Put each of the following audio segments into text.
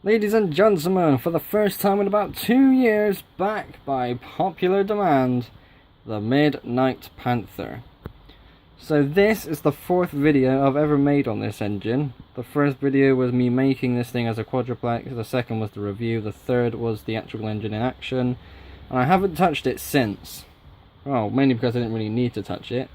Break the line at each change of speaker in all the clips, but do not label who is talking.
Ladies and gentlemen, for the first time in about 2 years, back by popular demand, the Midnight Panther. So this is the 4th video I've ever made on this engine. The first video was me making this thing as a quadruplex, the second was the review, the third was the actual engine in action, and I haven't touched it since. Well, mainly because I didn't really need to touch it.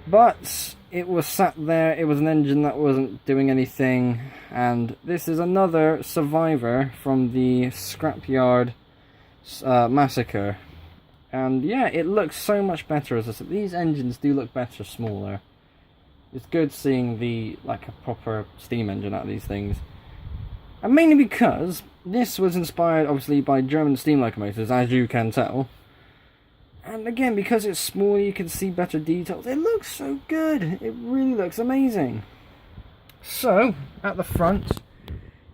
But it was sat there, it was an engine that wasn't doing anything, and this is another survivor from the scrapyard massacre. And yeah, it looks so much better. As I said, these engines do look better smaller. It's good seeing like a proper steam engine out of these things. And mainly because this was inspired obviously by German steam locomotives, as you can tell. And again, because it's smaller, you can see better details. It looks so good. It really looks amazing. So, at the front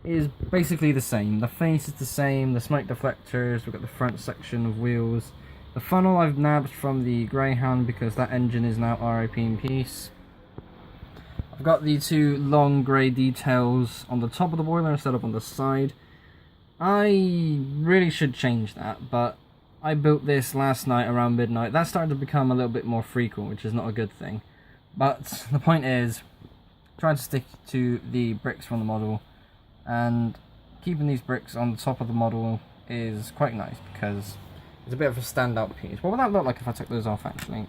is basically the same. The face is the same, the smoke deflectors, we've got the front section of wheels. The funnel I've nabbed from the Greyhound because that engine is now RIP in peace. I've got the two long grey details on the top of the boiler instead of on the side. I really should change that, but I built this last night around midnight. That started to become a little bit more frequent, which is not a good thing. But the point is, trying to stick to the bricks from the model, and keeping these bricks on the top of the model is quite nice because it's a bit of a standout piece. What would that look like if I took those off, actually?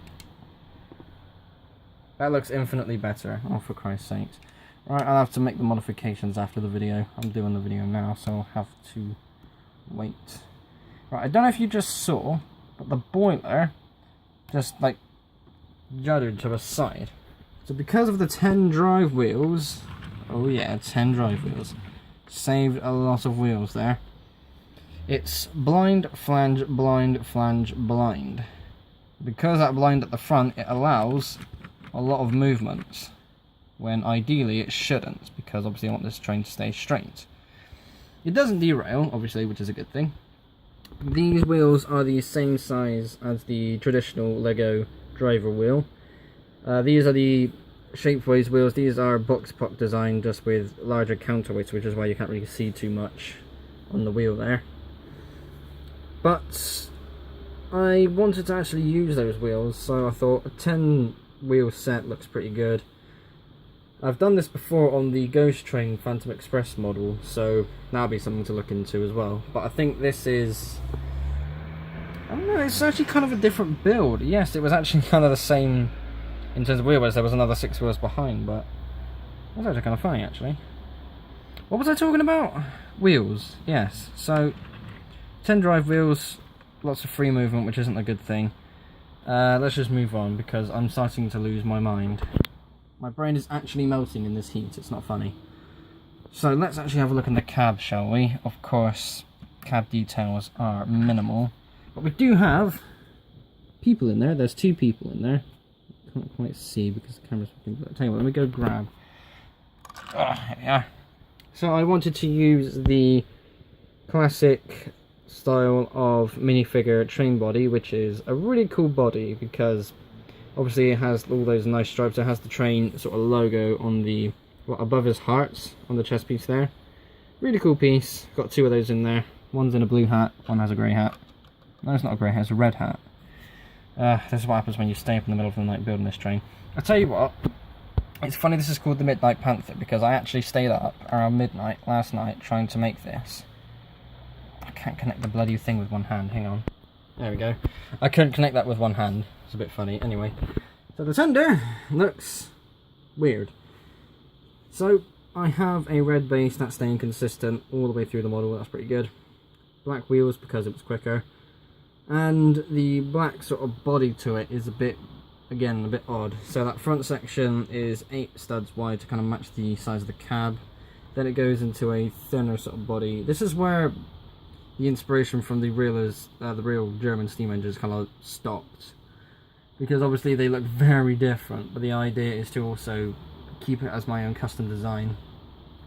That looks infinitely better. Oh, for Christ's sakes. Right, I'll have to make the modifications after the video. I'm doing the video now, so I'll have to wait. Right, I don't know if you just saw, but the boiler just like juddered to the side. So because of the 10 drive wheels, oh yeah, 10 drive wheels, saved a lot of wheels there. It's blind, flange, blind, flange, blind. Because that blind at the front, it allows a lot of movements, when ideally it shouldn't, because obviously I want this train to stay straight. It doesn't derail, obviously, which is a good thing. These wheels are the same size as the traditional Lego driver wheel. These are the Shapeways wheels. These are box puck design, just with larger counterweights, which is why you can't really see too much on the wheel there. But I wanted to actually use those wheels, so I thought a 10 wheel set looks pretty good. I've done this before on the Ghost Train Phantom Express model, so that'll be something to look into as well. But I think this is, I don't know, it's actually kind of a different build. Yes, it was actually kind of the same in terms of wheelbase. There was another 6 wheels behind, but that was actually kind of funny, actually. What was I talking about? Wheels, yes. So 10 drive wheels, lots of free movement, which isn't a good thing. Let's just move on because I'm starting to lose my mind. My brain is actually melting in this heat, it's not funny. So let's actually have a look in the cab, shall we? Of course, cab details are minimal. But we do have people in there. There's 2 people in there. Can't quite see because the camera's looking. Tell you what, let me go grab. Here we are. So I wanted to use the classic style of minifigure train body, which is a really cool body because obviously it has all those nice stripes. It has the train sort of logo on the, above his hearts on the chest piece there. Really cool piece. Got 2 of those in there. One's in a blue hat, one has a grey hat. No, it's not a grey hat, it's a red hat. This is what happens when you stay up in the middle of the night building this train. I tell you what, it's funny this is called the Midnight Panther because I actually stayed up around midnight last night trying to make this. I can't connect the bloody thing with one hand, hang on. There we go. I couldn't connect that with one hand. It's a bit funny. Anyway, so the tender looks weird. So I have a red base that's staying consistent all the way through the model. That's pretty good. Black wheels because it was quicker. And the black sort of body to it is a bit, again, a bit odd. So that front section is 8 studs wide to kind of match the size of the cab. Then it goes into a thinner sort of body. This is where the inspiration from the real German steam engines kind of stopped. Because obviously they look very different, but the idea is to also keep it as my own custom design.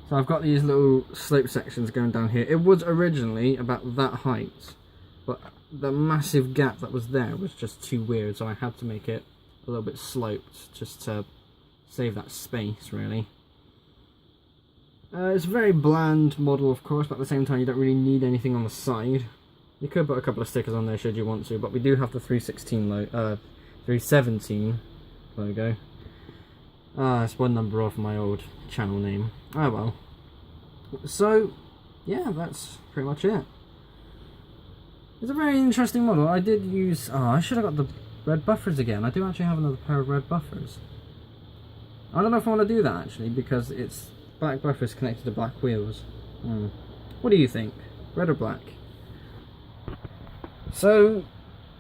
So I've got these little slope sections going down here. It was originally about that height, but the massive gap that was there was just too weird, so I had to make it a little bit sloped just to save that space, really. It's a very bland model, of course, but at the same time you don't really need anything on the side. You could put a couple of stickers on there should you want to, but we do have the 317 logo. It's one number off my old channel name. Oh well. So, yeah, that's pretty much it. It's a very interesting model. I did use... Oh, I should have got the red buffers again. I do actually have another pair of red buffers. I don't know if I want to do that, actually, because it's black buffers connected to black wheels. What do you think? Red or black? So,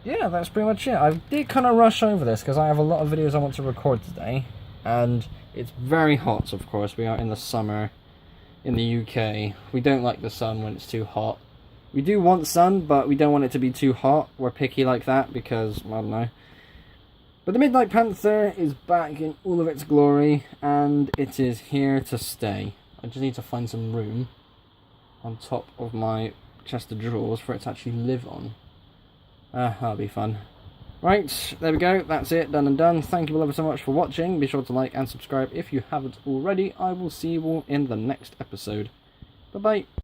yeah, that's pretty much it. I did kind of rush over this because I have a lot of videos I want to record today. And it's very hot, of course. We are in the summer in the UK. We don't like the sun when it's too hot. We do want sun, but we don't want it to be too hot. We're picky like that because, I don't know. But the Midnight Panther is back in all of its glory, and it is here to stay. I just need to find some room on top of my chest of drawers for it to actually live on. That'll be fun. Right, there we go. That's it. Done and done. Thank you all ever so much for watching. Be sure to like and subscribe if you haven't already. I will see you all in the next episode. Bye-bye.